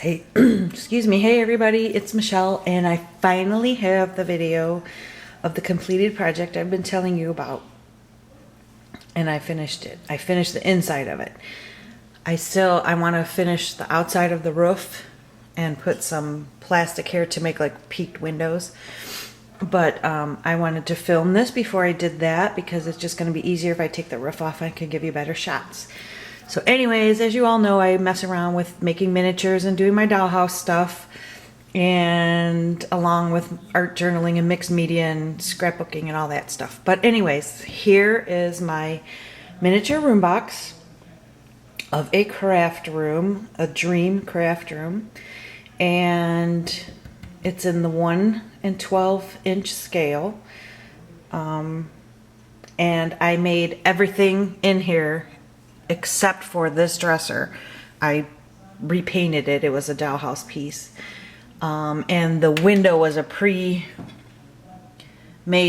Hey, excuse me. Hey everybody, it's Michelle, and I finally have the video of the completed project I've been telling you about. And I finished it. I finished the inside of it. I want to finish the outside of the roof and put some plastic here to make like peaked windows. But I wanted to film this before I did that because it's just going to be easier if I take the roof off. I can give you better shots. So anyways, as you all know, I mess around with making miniatures and doing my dollhouse stuff, and along with art journaling and mixed media and scrapbooking and all that stuff. But anyways, here is my miniature room box of a craft room, a dream craft room, and it's in the 1 and 12 inch scale. And I made everything in here except for this dresser. I repainted it. It was a dollhouse piece. And the window was a pre-made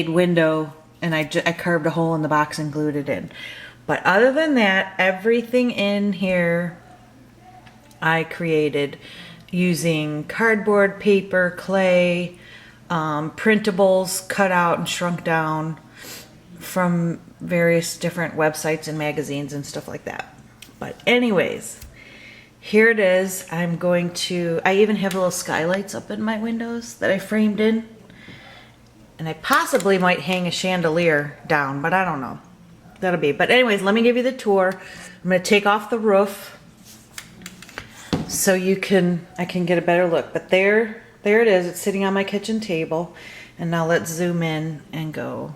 window, and I carved a hole in the box and glued it in. But other than that, everything in here I created using cardboard, paper, clay, printables cut out and shrunk down from various different websites and magazines and stuff like that. But anyways, here it is. I even have little skylights up in my windows that I framed in. And I possibly might hang a chandelier down, but I don't know. That'll be. But anyways, let me give you the tour. I'm going to take off the roof so I can get a better look. But there it is. It's sitting on my kitchen table. And now let's zoom in and go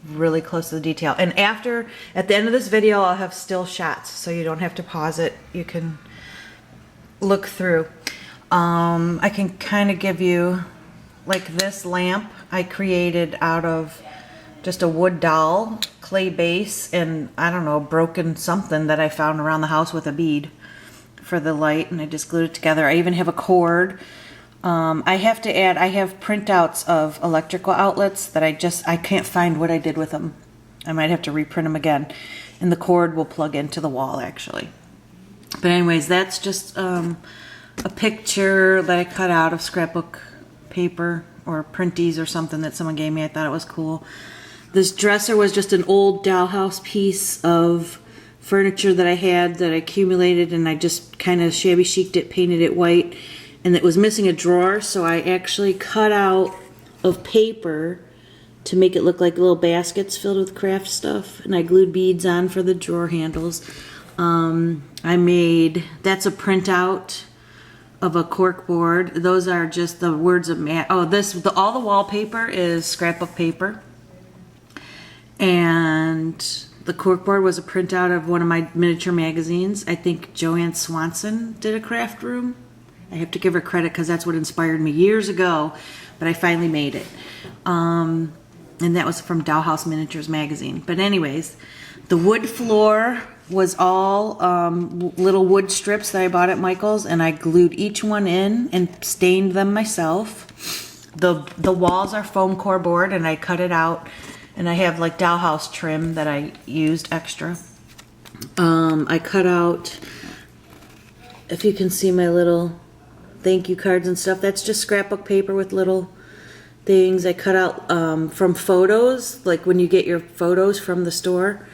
really close to the detail. And at the end of this video, I'll have still shots, so you don't have to pause it. You can look through. I can kind of give you, like, this lamp I created out of just a wood doll, clay base, and I don't know, broken something that I found around the house with a bead for the light, and I just glued it together. I even have a cord. I have to add, I have printouts of electrical outlets that I can't find what I did with them. I might have to reprint them again. And the cord will plug into the wall, actually. But anyways, that's just a picture that I cut out of scrapbook paper or printies or something that someone gave me. I thought it was cool. This dresser was just an old dollhouse piece of furniture that I had that I accumulated, and I just kind of shabby chic'd it, painted it white. And it was missing a drawer, so I actually cut out of paper to make it look like little baskets filled with craft stuff, and I glued beads on for the drawer handles. That's a printout of a cork board. Those are just the words of all the wallpaper is scrapbook paper, and the cork board was a printout of one of my miniature magazines. I think Joanne Swanson did a craft room. I have to give her credit because that's what inspired me years ago, but I finally made it. And that was from Dollhouse Miniatures magazine. But anyways, the wood floor was all little wood strips that I bought at Michael's, and I glued each one in and stained them myself. The walls are foamcore board, and I cut it out, and I have like dollhouse trim that I used extra. I cut out, if you can see my little thank you cards and stuff, that's just scrapbook paper with little things I cut out from photos, like when you get your photos from the store,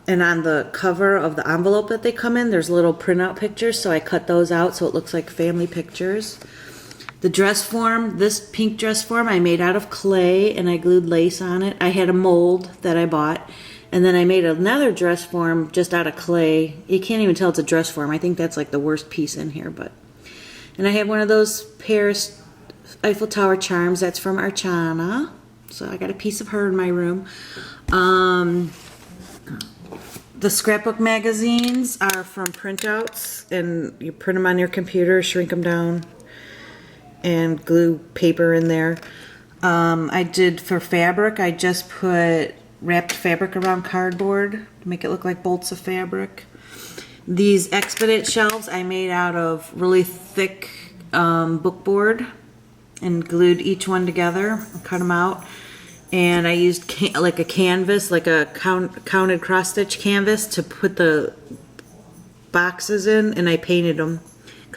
and on the cover of the envelope that they come in, there's little printout pictures, so I cut those out so it looks like family pictures. The dress form, this pink dress form, I made out of clay, and I glued lace on it. I had a mold that I bought, and then I made another dress form just out of clay. You can't even tell it's a dress form. I think that's like the worst piece in here, but. And I have one of those Paris Eiffel Tower charms. That's from Archana. So I got a piece of her in my room. The scrapbook magazines are from printouts, and you print them on your computer, shrink them down, and glue paper in there. I did for fabric, I just put wrapped fabric around cardboard to make it look like bolts of fabric. These Expedite shelves I made out of really thick bookboard and glued each one together, cut them out. And I used like a canvas, like a counted cross-stitch canvas to put the boxes in, and I painted them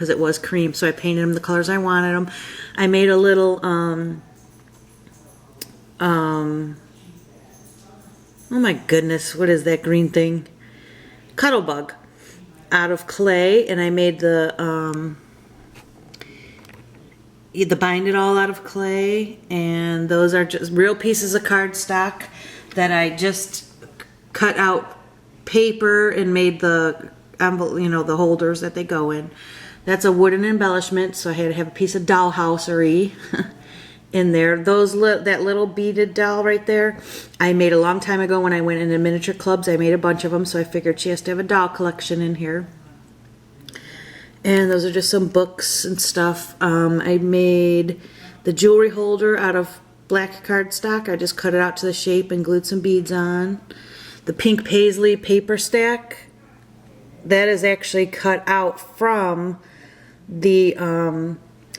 because it was cream, so I painted them the colors I wanted them. I made a little oh my goodness, what is that green thing? Cuddle bug out of clay, and I made the bind it all out of clay, and those are just real pieces of cardstock that I just cut out paper and made the envelope, you know, the holders that they go in. That's a wooden embellishment, so I had to have a piece of dollhousery in there. That little beaded doll right there, I made a long time ago when I went into miniature clubs. I made a bunch of them, so I figured she has to have a doll collection in here. And those are just some books and stuff. I made the jewelry holder out of black cardstock. I just cut it out to the shape and glued some beads on. The pink paisley paper stack, that is actually cut out from the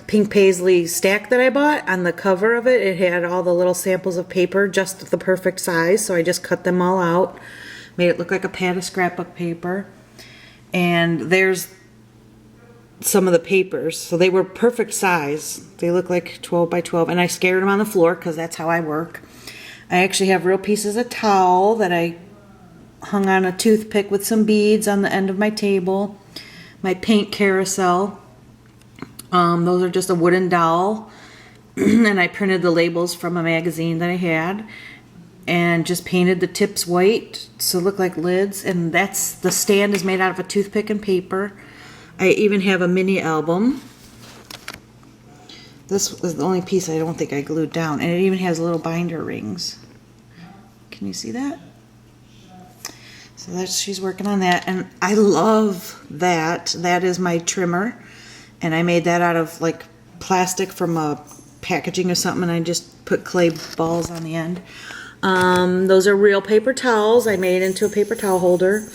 pink paisley stack that I bought. On the cover of it, it had all the little samples of paper, just the perfect size, so I just cut them all out, made it look like a pad of scrapbook paper. And there's some of the papers, so they were perfect size. They look like 12 by 12, and I scattered them on the floor because that's how I work. I actually have real pieces of towel that I hung on a toothpick with some beads on the end of my table. My paint carousel, those are just a wooden dowel, and I printed the labels from a magazine that I had and just painted the tips white so it looked like lids. And the stand is made out of a toothpick and paper. I even have a mini album. This was the only piece I don't think I glued down, and it even has little binder rings. Can you see that? So she's working on that, and I love that. That is my trimmer, and I made that out of like plastic from a packaging or something, and I just put clay balls on the end. Those are real paper towels. I made it into a paper towel holder.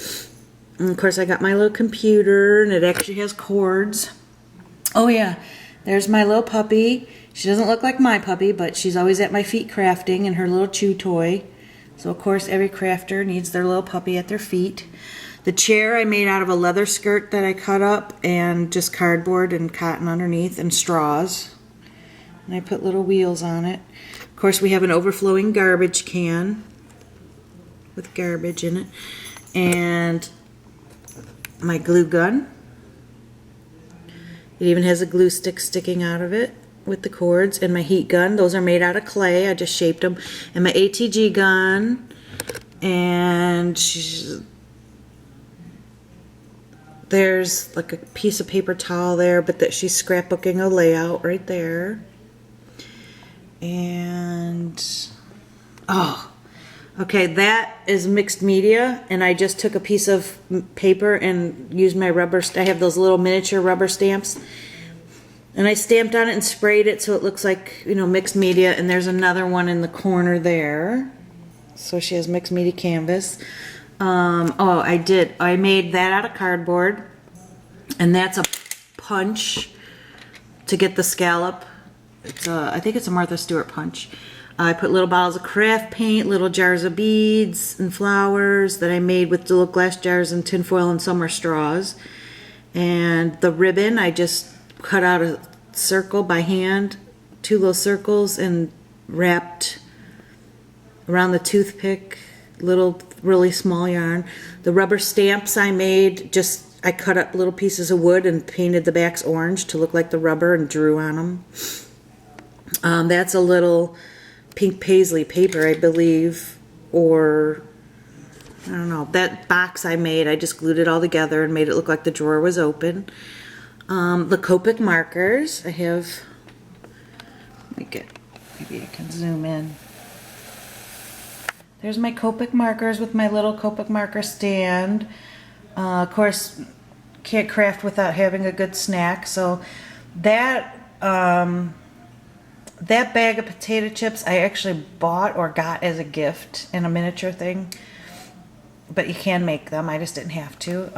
And of course I got my little computer, and it actually has cords. Oh yeah, there's my little puppy. She doesn't look like my puppy, but she's always at my feet crafting in her little chew toy. So of course every crafter needs their little puppy at their feet. The chair I made out of a leather skirt that I cut up and just cardboard and cotton underneath and straws. And I put little wheels on it. Of course we have an overflowing garbage can with garbage in it. And my glue gun. It even has a glue stick sticking out of it with the cords. And my heat gun. Those are made out of clay. I just shaped them. And my ATG gun. And there's like a piece of paper towel there, but she's scrapbooking a layout right there. And okay, that is mixed media, and I just took a piece of paper and used my rubber. I have those little miniature rubber stamps, and I stamped on it and sprayed it so it looks like, you know, mixed media. And there's another one in the corner there, so she has mixed media canvas. I made that out of cardboard, and that's a punch to get the scallop. I think it's a Martha Stewart punch. I put little bottles of craft paint, little jars of beads and flowers that I made with little glass jars and tin foil, and some are straws. And the ribbon, I just cut out a circle by hand, 2 little circles, and wrapped around the toothpick, little really small yarn. The rubber stamps I made, I cut up little pieces of wood and painted the backs orange to look like the rubber and drew on them. That's a little pink paisley paper, I believe, or I don't know. That box I made, I just glued it all together and made it look like the drawer was open. The Copic markers, I have, maybe I can zoom in. There's my Copic markers with my little Copic marker stand. Of course, can't craft without having a good snack, so that bag of potato chips I actually bought or got as a gift in a miniature thing, but you can make them. I just didn't have to.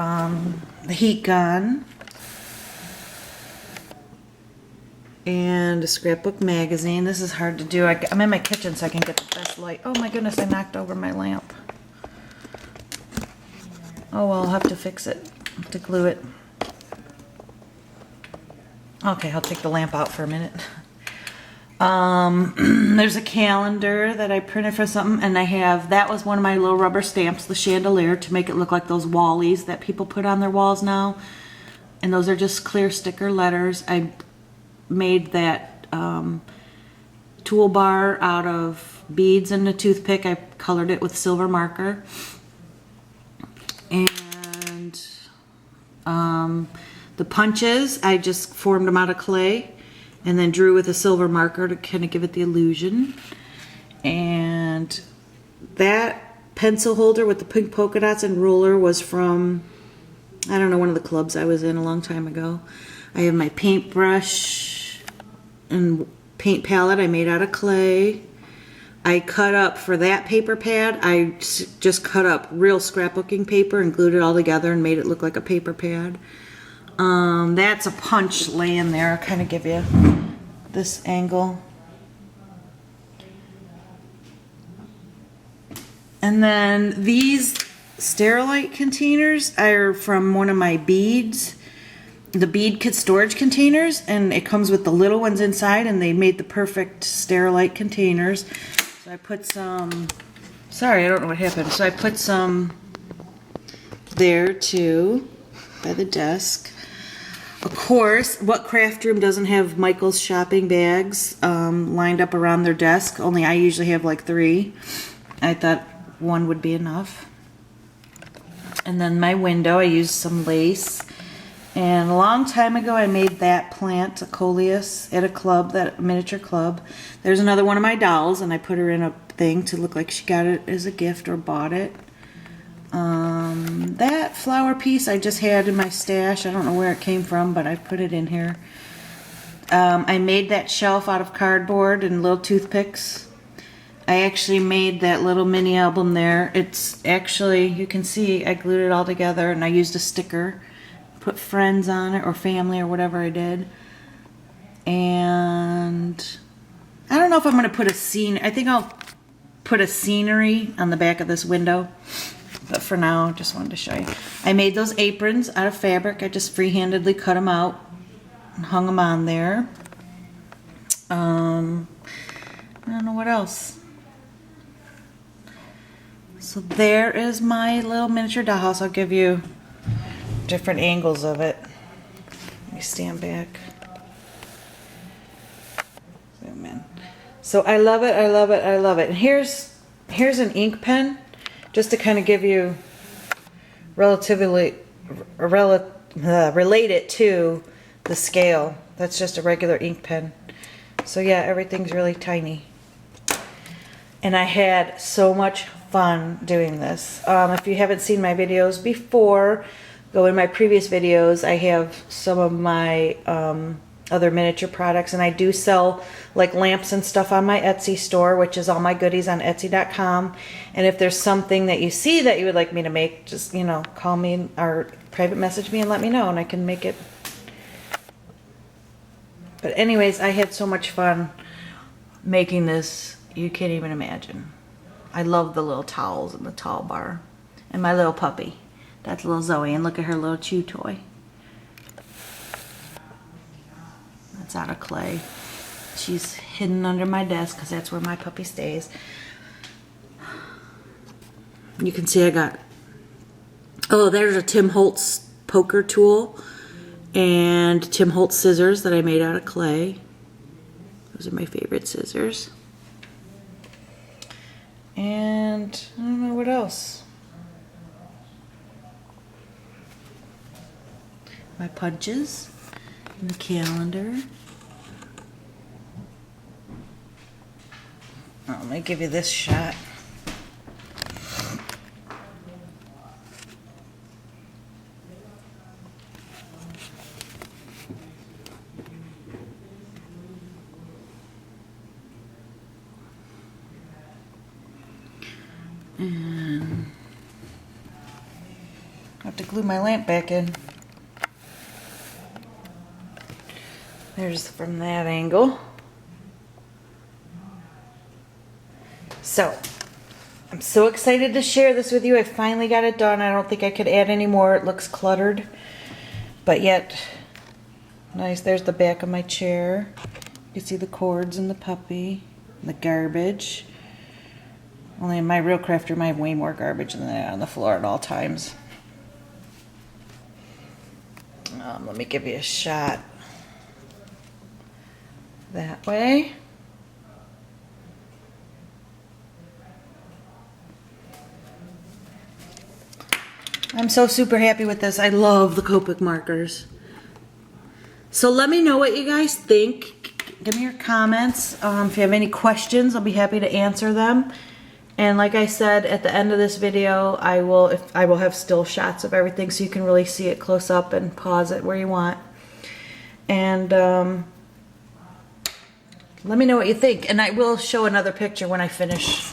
The heat gun and a scrapbook magazine. This is hard to do. I'm in my kitchen so I can get the best light. Oh my goodness, I knocked over my lamp. Oh well, I'll have to fix it. I'll have to glue it. Okay, I'll take the lamp out for a minute. There's a calendar that I printed for something, and that was one of my little rubber stamps, the chandelier, to make it look like those wallies that people put on their walls now. And those are just clear sticker letters. I made that toolbar out of beads and a toothpick. I colored it with silver marker. And the punches, I just formed them out of clay and then drew with a silver marker to kind of give it the illusion. And that pencil holder with the pink polka dots and ruler was from, I don't know, one of the clubs I was in a long time ago. I have my paintbrush and paint palette I made out of clay. I cut up, for that paper pad, I just cut up real scrapbooking paper and glued it all together and made it look like a paper pad. That's a punch laying there. I'll kind of give you this angle. And then these Sterilite containers are from one of my beads, the bead kit storage containers, and it comes with the little ones inside, and they made the perfect Sterilite containers. So I put some, sorry, I don't know what happened. So I put some there too, by the desk. Of course, what craft room doesn't have Michael's shopping bags lined up around their desk? Only I usually have like 3. I thought one would be enough. And then my window, I used some lace. And a long time ago, I made that plant, a coleus, at a club, that miniature club. There's another one of my dolls, and I put her in a thing to look like she got it as a gift or bought it. That flower piece I just had in my stash. I don't know where it came from, but I put it in here. I made that shelf out of cardboard and little toothpicks. I actually made that little mini album there. It's actually, you can see, I glued it all together, and I used a sticker. Put friends on it, or family, or whatever I did. And I don't know if I'm going to put a scene. I think I'll put a scenery on the back of this window. But for now, I just wanted to show you. I made those aprons out of fabric. I just freehandedly cut them out and hung them on there. I don't know what else. So there is my little miniature dollhouse. I'll give you different angles of it. Let me stand back. Zoom in. So I love it, I love it, I love it. And here's an ink pen, just to kind of give you relatively relate it to the scale. That's just a regular ink pen. So yeah, everything's really tiny. And I had so much fun doing this. If you haven't seen my videos before, go in my previous videos. I have some of my other miniature products, and I do sell like lamps and stuff on my Etsy store, which is all my goodies on Etsy.com. And if there's something that you see that you would like me to make, just, you know, call me or private message me and let me know, and I can make it. But anyways, I had so much fun making this, you can't even imagine. I love the little towels and the towel bar. And my little puppy. That's little Zoe, and look at her little chew toy. That's out of clay. She's hidden under my desk because that's where my puppy stays. You can see I got, oh, there's a Tim Holtz poker tool and Tim Holtz scissors that I made out of clay. Those are my favorite scissors. And I don't know what else. My punches and the calendar. Oh, let me give you this shot. And I have to glue my lamp back in. There's from that angle. So, I'm so excited to share this with you. I finally got it done. I don't think I could add any more. It looks cluttered, but yet Nice. There's the back of my chair. You can see the cords and the puppy, the garbage. Only in my real craft room I have way more garbage than that on the floor at all times. Let me give you a shot that way. I'm so super happy with this. I love the Copic markers. So let me know what you guys think. Give me your comments. If you have any questions, I'll be happy to answer them. And like I said, at the end of this video, I will have still shots of everything so you can really see it close up and pause it where you want. And let me know what you think. And I will show another picture when I finish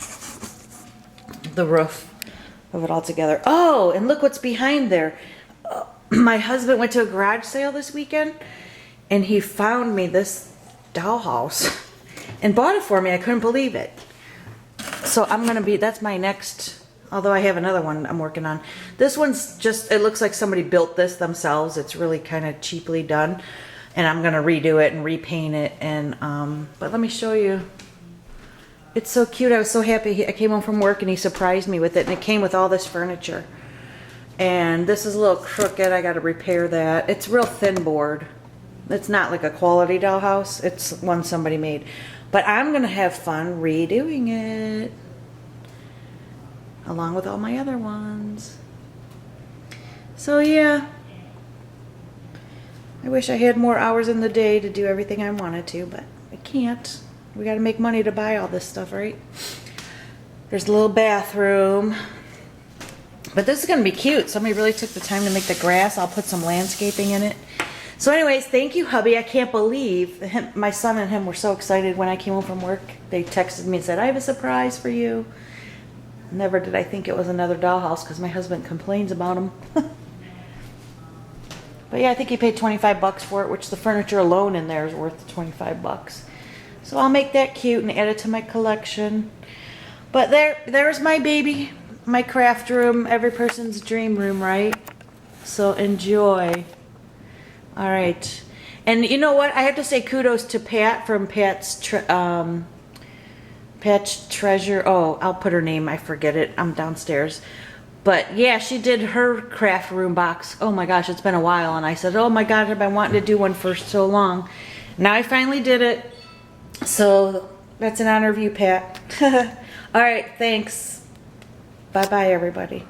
the roof of it all together. Oh, and look what's behind there. My husband went to a garage sale this weekend, and he found me this dollhouse and bought it for me. I couldn't believe it. So I'm gonna be, that's my next, although I have another one I'm working on. This one's just, it looks like somebody built this themselves. It's really kind of cheaply done. And I'm gonna redo it and repaint it. And but let me show you. It's so cute. I was so happy. I came home from work and he surprised me with it. And it came with all this furniture. And this is a little crooked. I gotta repair that. It's real thin board. It's not like a quality dollhouse. It's one somebody made. But I'm gonna have fun redoing it, along with all my other ones. So yeah, I wish I had more hours in the day to do everything I wanted to, but I can't. We gotta make money to buy all this stuff, right? There's a little bathroom. But this is gonna be cute. Somebody really took the time to make the grass. I'll put some landscaping in it. So anyways, thank you, hubby. I can't believe my son and him were so excited when I came home from work. They texted me and said, I have a surprise for you. Never did I think it was another dollhouse because my husband complains about them. But yeah, I think he paid 25 bucks for it, which the furniture alone in there is worth 25 bucks. So I'll make that cute and add it to my collection. But there's my baby, my craft room, every person's dream room, right? So enjoy. All right. And you know what? I have to say kudos to Pat from Pat's Treasure. Oh, I'll put her name. I forget it. I'm downstairs. But yeah, she did her craft room box. Oh my gosh, it's been a while. And I said, oh my God, I've been wanting to do one for so long. Now I finally did it. So that's an honor of you, Pat. All right, thanks. Bye-bye, everybody.